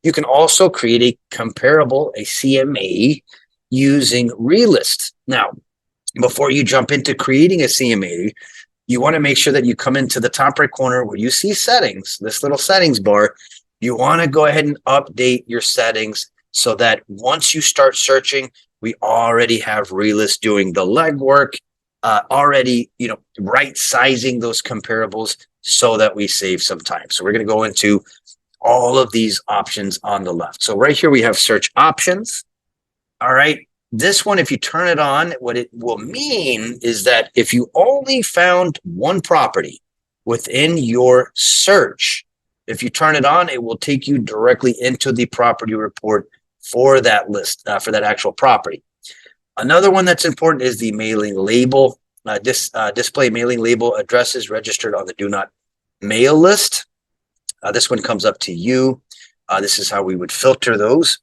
You can also create a comparable, a CMA, using Realist. Now, before you jump into creating a CMA, you want to make sure that you come into the top right corner where you see settings, this little settings bar. You want to go ahead and update your settings so that once you start searching, we already have Realist doing the legwork, already, right sizing those comparables so that we save some time. So we're going to go into all of these options on the left. So right here, we have search options. All right. This one, if you turn it on, what it will mean is that if you only found one property within your search, if you turn it on, it will take you directly into the property report for that list, for that actual property. Another one that's important is the mailing label. Display mailing label addresses registered on the do not mail list. This one comes up to you. This is how we would filter those.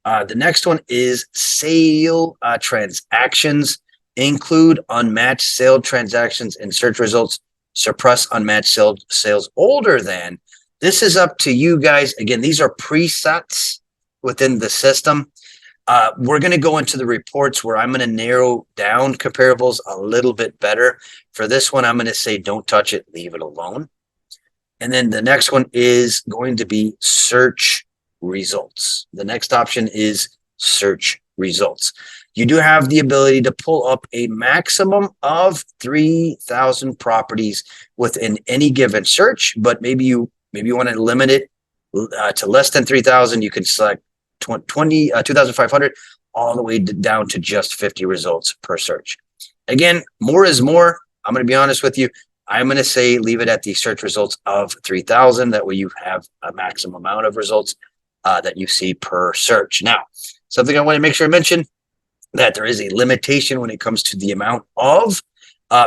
The next one is sale transactions. Include unmatched sale transactions in search results. Suppress unmatched sales older than. This is up to you guys. Again, these are presets within the system. We're going to go into the reports where I'm going to narrow down comparables a little bit better. For this one, I'm going to say don't touch it, leave it alone. And then the next one is going to be search results. The next option is search results. You do have the ability to pull up a maximum of 3,000 properties within any given search, but maybe you want to limit it to less than 3,000. You can select 2,500 all the way down to just 50 results per search. Again, more is more. I'm going to be honest with you. I'm going to say leave it at the search results of 3,000. That way you have a maximum amount of results that you see per search. Now, something I want to make sure I mention, that there is a limitation when it comes to the amount of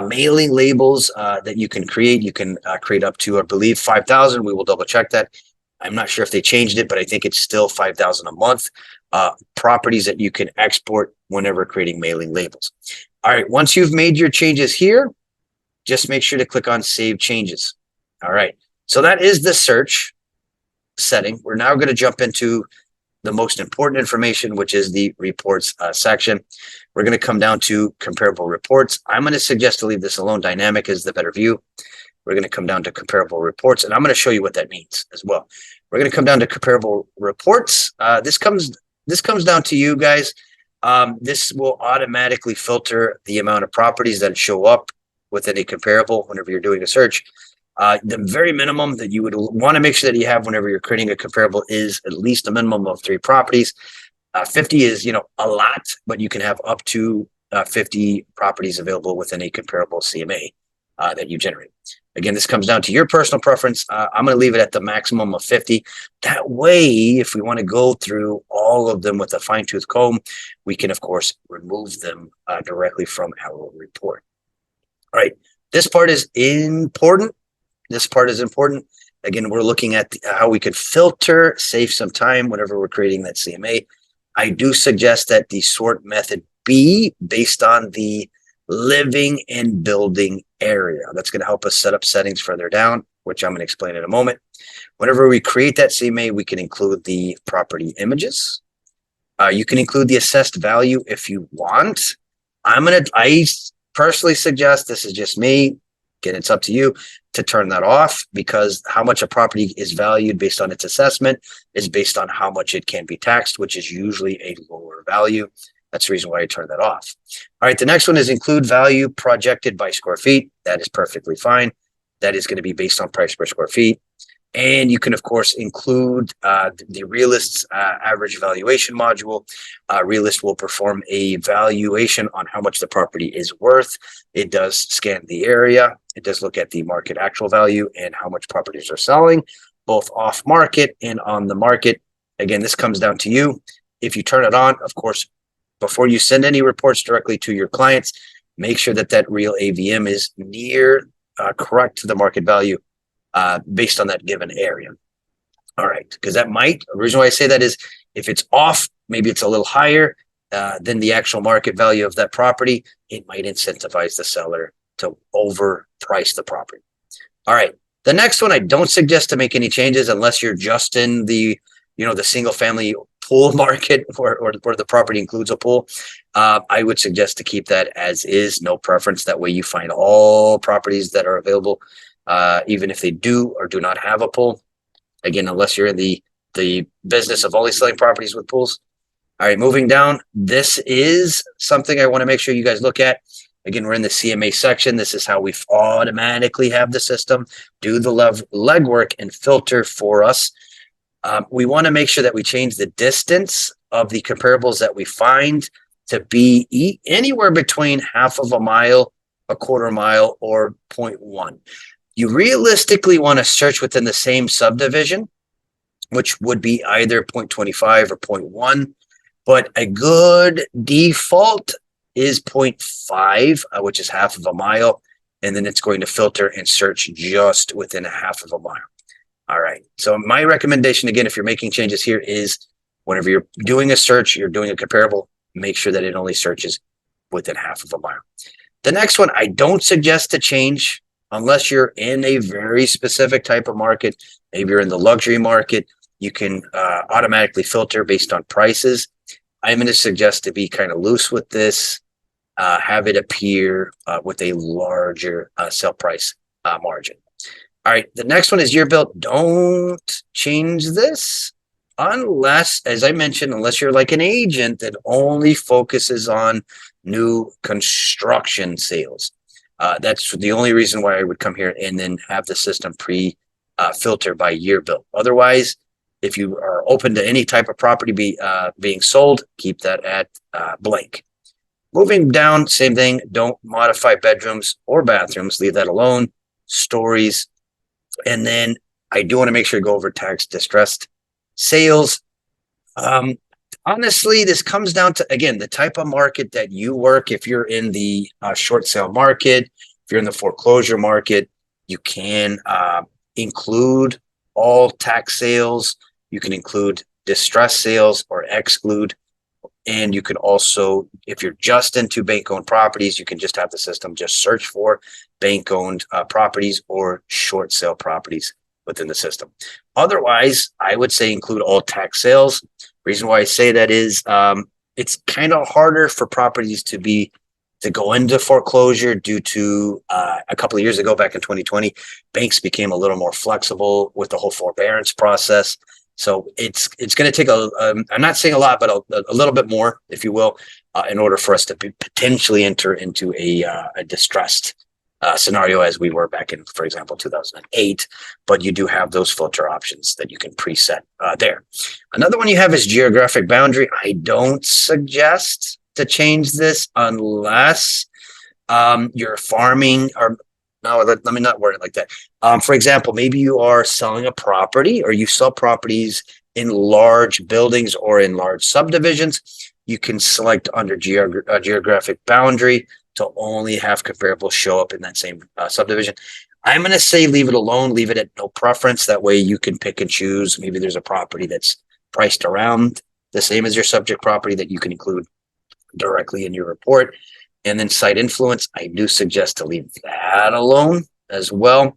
mailing labels that you can create. You can create up to, I believe, 5,000. We will double check that. I'm not sure if they changed it, but I think it's still 5,000 a month properties that you can export whenever creating mailing labels. All right, once you've made your changes here, just make sure to click on Save Changes. All right, so that is the search setting. We're now going to jump into the most important information, which is the reports section. We're going to come down to comparable reports. I'm going to suggest to leave this alone. Dynamic is the better view. We're going to come down to comparable reports, and I'm going to show you what that means as well. We're going to come down to comparable reports. This comes down to you guys. This will automatically filter the amount of properties that show up within a comparable whenever you're doing a search. The very minimum that you would want to make sure that you have whenever you're creating a comparable is at least a minimum of 3 properties. 50 is, a lot, but you can have up to 50 properties available within a comparable CMA that you generate. Again, this comes down to your personal preference. I'm going to leave it at the maximum of 50. That way, if we want to go through all of them with a fine-tooth comb, we can, of course, remove them directly from our report. All right, this part is important. Again, we're looking at how we could filter, save some time whenever we're creating that CMA. I do suggest that the sort method be based on the living and building area. That's going to help us set up settings further down, which I'm going to explain in a moment. Whenever we create that CMA, we can include the property images. You can include the assessed value if you want. I personally suggest, this is just me, again, it's up to you to turn that off, because how much a property is valued based on its assessment is based on how much it can be taxed, which is usually a lower value. That's the reason why I turn that off. All right, the next one is include value projected by square feet. That is perfectly fine. That is going to be based on price per square feet. And you can, of course, include the Realist's average valuation module. Realist will perform a valuation on how much the property is worth. It does scan the area. It does look at the market actual value and how much properties are selling, both off market and on the market. Again, this comes down to you. If you turn it on, of course, before you send any reports directly to your clients, make sure that that real AVM is near correct to the market value based on that given area. All right, because the reason why I say that is if it's off, maybe it's a little higher than the actual market value of that property, it might incentivize the seller to overprice the property. All right, the next one, I don't suggest to make any changes unless you're just in the the single family pool market or the property includes a pool, I would suggest to keep that as is, no preference. That way you find all properties that are available, even if they do or do not have a pool. Again, unless you're in the business of only selling properties with pools. All right, moving down. This is something I want to make sure you guys look at. Again, we're in the CMA section. This is how we automatically have the system do the legwork and filter for us. We want to make sure that we change the distance of the comparables that we find to be anywhere between half of a mile, a quarter mile, or 0.1. You realistically want to search within the same subdivision, which would be either 0.25 or 0.1. But a good default is 0.5, which is half of a mile. And then it's going to filter and search just within a half of a mile. All right. So my recommendation, again, if you're making changes here, is whenever you're doing a search, you're doing a comparable, make sure that it only searches within half of a mile. The next one, I don't suggest to change unless you're in a very specific type of market. Maybe you're in the luxury market. You can automatically filter based on prices. I'm going to suggest to be kind of loose with this, have it appear with a larger sale price margin. All right, the next one is year built. Don't change this unless, as I mentioned, unless you're like an agent that only focuses on new construction sales. That's the only reason why I would come here and then have the system filter by year built. Otherwise, if you are open to any type of property being sold, keep that at blank. Moving down, same thing. Don't modify bedrooms or bathrooms. Leave that alone. Stories. And then I do want to make sure to go over tax distressed sales. Honestly, this comes down to, again, the type of market that you work. If you're in the short sale market, if you're in the foreclosure market, you can include all tax sales. You can include distress sales or exclude. And you can also, if you're just into bank-owned properties, you can just have the system just search for bank-owned properties or short sale properties within the system. Otherwise, I would say include all tax sales. Reason why I say that is it's kind of harder for properties to go into foreclosure due to a couple of years ago, back in 2020, banks became a little more flexible with the whole forbearance process. So it's going to take I'm not saying a lot, but a little bit more, if you will, in order for us to potentially enter into a distressed scenario as we were back in, for example, 2008. But you do have those filter options that you can preset there. Another one you have is geographic boundary. I don't suggest to change this unless you're farming or no, let me not word it like that. For example, maybe you are selling a property or you sell properties in large buildings or in large subdivisions. You can select under geographic boundary to only have comparables show up in that same subdivision. I'm going to say leave it alone, leave it at no preference. That way you can pick and choose. Maybe there's a property that's priced around the same as your subject property that you can include directly in your report. And then site influence, I do suggest to leave that alone as well.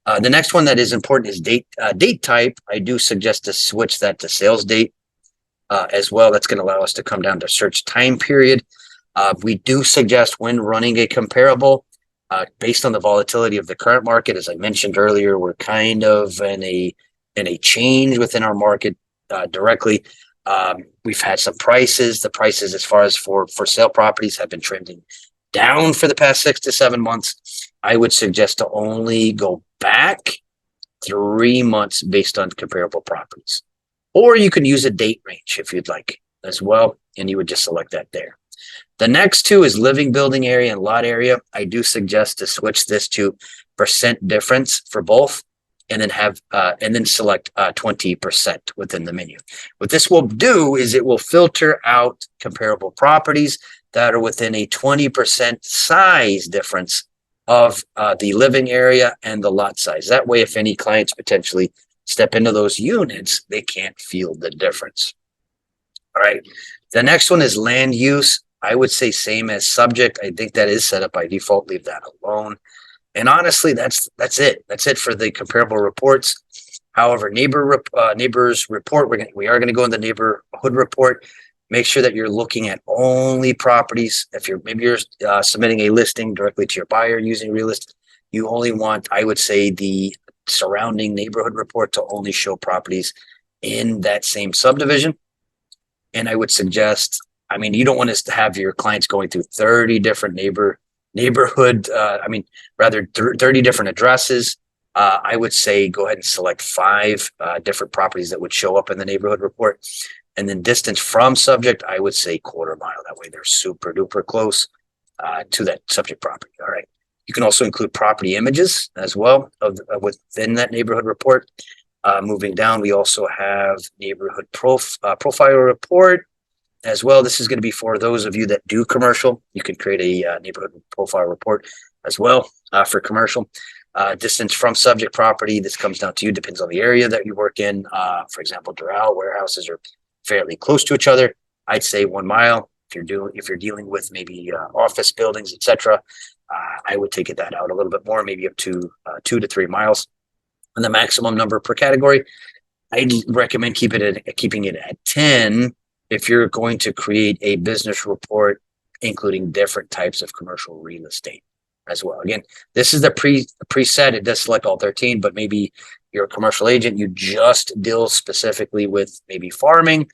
The next one that is important is date type. I do suggest to switch that to sales date as well. That's going to allow us to come down to search time period. We do suggest when running a comparable, based on the volatility of the current market. As I mentioned earlier, we're kind of in a change within our market directly. We've had some prices. The prices as far as for sale properties have been trending down for the past 6 to 7 months. I would suggest to only go back 3 months based on comparable properties. Or you can use a date range if you'd like as well, and you would just select that there. The next two is living, building area, and lot area. I do suggest to switch this to percent difference for both. And then select 20% within the menu. What this will do is it will filter out comparable properties that are within a 20% size difference of the living area and the lot size. That way, if any clients potentially step into those units, they can't feel the difference. All right. The next one is land use. I would say same as subject. I think that is set up by default. Leave that alone. And honestly, that's it. That's it for the comparable reports. However, neighbors report, we are going to go in the neighborhood report. Make sure that you're looking at only properties. If you're submitting a listing directly to your buyer using Realist, you only want, I would say, the surrounding neighborhood report to only show properties in that same subdivision. And I would suggest, I mean, you don't want us to have your clients going through 30 different neighborhood, 30 different addresses. I would say go ahead and select 5 different properties that would show up in the neighborhood report. And then distance from subject, I would say quarter mile. That way they're super duper close to that subject property. All right. You can also include property images as well within that neighborhood report. Moving down, we also have neighborhood profile report as well. This is going to be for those of you that do commercial. You can create a neighborhood profile report as well for commercial. Distance from subject property, this comes down to you, depends on the area that you work in. For example, Doral warehouses are fairly close to each other. I'd say 1 mile. If you're dealing with maybe office buildings, etc., I would take that out a little bit more, maybe up to 2 to 3 miles. And the maximum number per category, I'd recommend keeping it at 10 if you're going to create a business report, including different types of commercial real estate as well. Again, this is the preset. It does select all 13, but maybe you're a commercial agent, you just deal specifically with maybe farming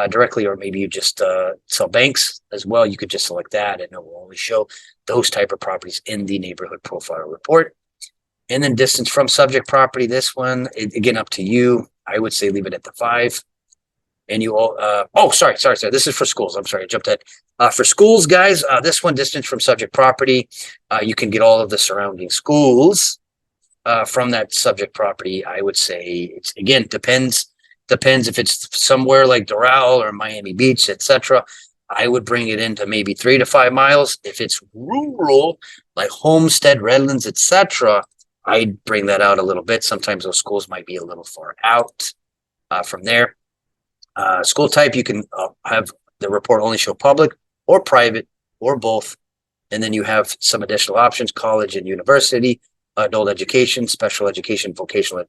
directly, or maybe you just sell banks as well. You could just select that and it will only show those type of properties in the neighborhood profile report. And then distance from subject property, this one, again, up to you. I would say leave it at the 5. And you all, sorry. This is for schools. I'm sorry, I jumped ahead. For schools, guys, this one, distance from subject property, you can get all of the surrounding schools from that subject property. I would say it's, again, depends if it's somewhere like Doral or Miami Beach, etc. I would bring it into maybe 3 to 5 miles. If it's rural, like Homestead, Redlands, etc., I'd bring that out a little bit. Sometimes those schools might be a little far out from there. School type, you can have the report only show public or private or both. And then you have some additional options: college and university, adult education, special education, vocational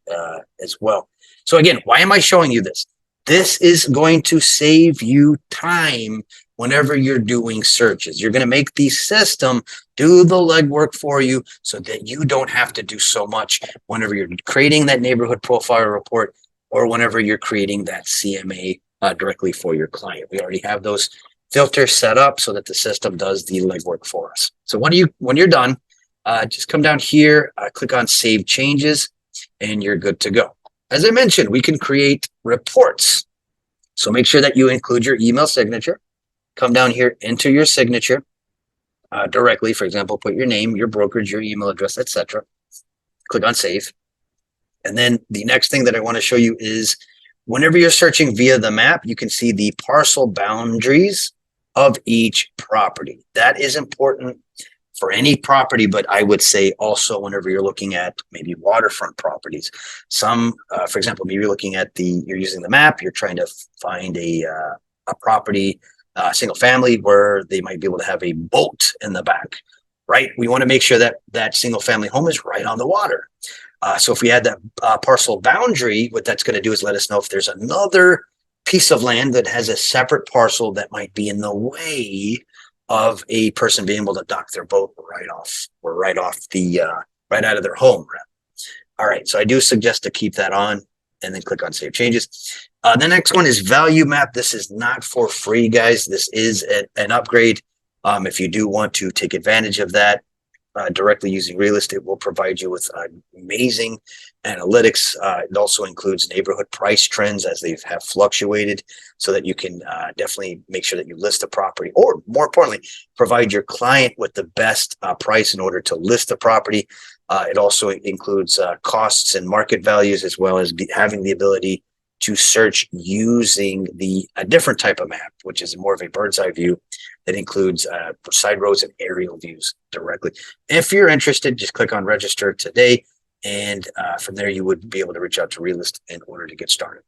as well. So again, why am I showing you this? This is going to save you time whenever you're doing searches. You're going to make the system do the legwork for you so that you don't have to do so much whenever you're creating that neighborhood profile report or whenever you're creating that CMA directly for your client. We already have those filters set up so that the system does the legwork for us. So when you're done, just come down here, click on Save Changes, and you're good to go. As I mentioned, we can create reports. So make sure that you include your email signature. Come down here, enter your signature directly. For example, put your name, your brokerage, your email address, etc. Click on Save. And then the next thing that I want to show you is whenever you're searching via the map, you can see the parcel boundaries of each property. That is important for any property, but I would say also whenever you're looking at maybe waterfront properties. Some, for example, maybe you're looking at you're using the map, you're trying to find a property, single family, where they might be able to have a boat in the back, right? We want to make sure that that single family home is right on the water. So if we add that parcel boundary, what that's going to do is let us know if there's another piece of land that has a separate parcel that might be in the way of a person being able to dock their boat right out of their home. All right, so I do suggest to keep that on and then click on Save Changes. The next one is Value Map. This is not for free, guys. This is an upgrade. If you do want to take advantage of that, directly using Realist, it will provide you with amazing analytics. It also includes neighborhood price trends as they have fluctuated, so that you can definitely make sure that you list the property, or more importantly, provide your client with the best price in order to list the property. It also includes costs and market values, as well as having the ability to search using a different type of map, which is more of a bird's eye view that includes side roads and aerial views directly. If you're interested, just click on register today. And from there, you would be able to reach out to Realist in order to get started.